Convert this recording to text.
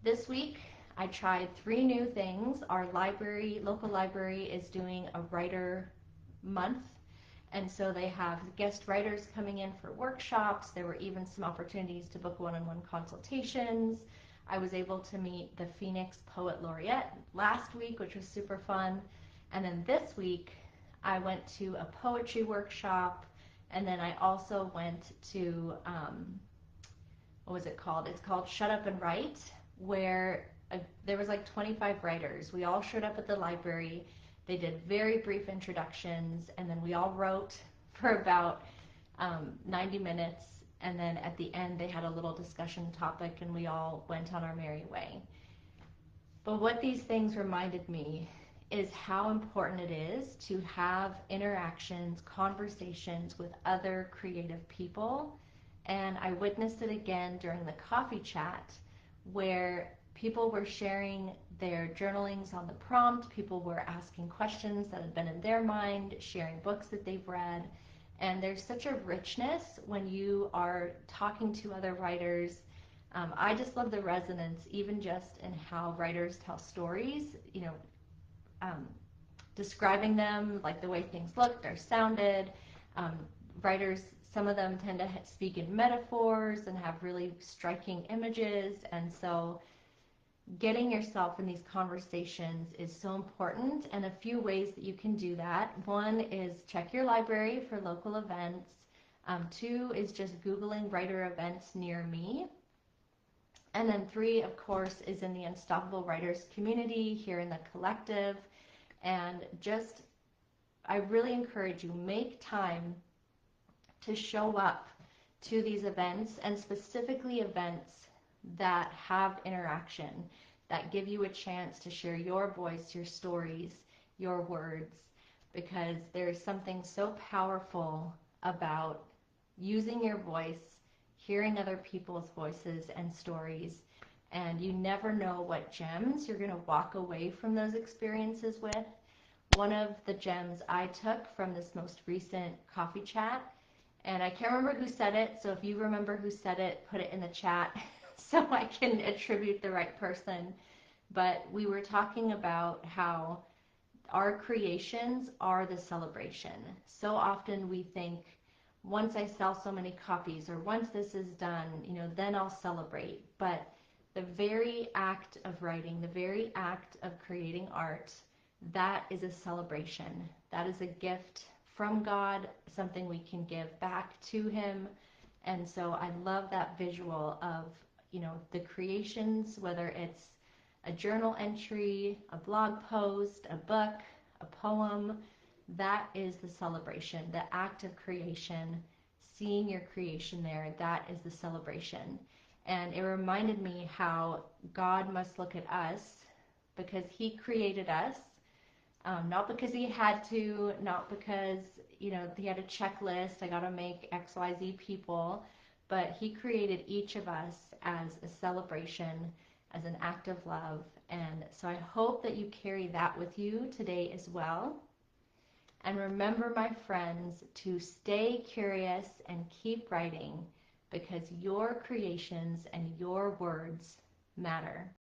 This week I tried 3 new things. Our local library is doing a writer month, and so they have guest writers coming in for workshops. There were even some opportunities to book one-on-one consultations. I was able to meet the Phoenix Poet Laureate last week, which was super fun. And then this week I went to a poetry workshop, and then I also went to, what was it called? It's called Shut Up and Write, where there was like 25 writers. We all showed up at the library. They did very brief introductions, and then we all wrote for about 90 minutes, and then at the end they had a little discussion topic, and we all went on our merry way. But what these things reminded me is how important it is to have interactions, conversations with other creative people. And I witnessed it again during the coffee chat, where people were sharing their journalings on the prompt, people were asking questions that had been in their mind, sharing books that they've read. And there's such a richness when you are talking to other writers. I just love the resonance, even just in how writers tell stories, describing them, like the way things looked or sounded. Writers, some of them tend to speak in metaphors and have really striking images, and so getting yourself in these conversations is so important. And a few ways that you can do that: one is check your library for local events. Two is just Googling writer events near me. And then three, of course, is in the Unstoppable Writers community here in the collective. And just, I really encourage you, make time to show up to these events, and specifically events that have interaction, that give you a chance to share your voice, your stories, your words, because there's something so powerful about using your voice, hearing other people's voices and stories, and you never know what gems you're going to walk away from those experiences with. One of the gems I took from this most recent coffee chat, and I can't remember who said it, so if you remember who said it, put it in the chat so I can attribute the right person. But we were talking about how our creations are the celebration. So often we think, once I sell so many copies, or once this is done, then I'll celebrate. But the very act of writing, the very act of creating art, that is a celebration. That is a gift from God, something we can give back to Him. And so I love that visual of, the creations, whether it's a journal entry, a blog post, a book, a poem. That is the celebration, the act of creation, seeing your creation there, that is the celebration. And it reminded me how God must look at us, because He created us, not because He had to, not because, He had a checklist, I gotta make XYZ people, but He created each of us as a celebration, as an act of love. And so I hope that you carry that with you today as well. And remember, my friends, to stay curious and keep writing, because your creations and your words matter.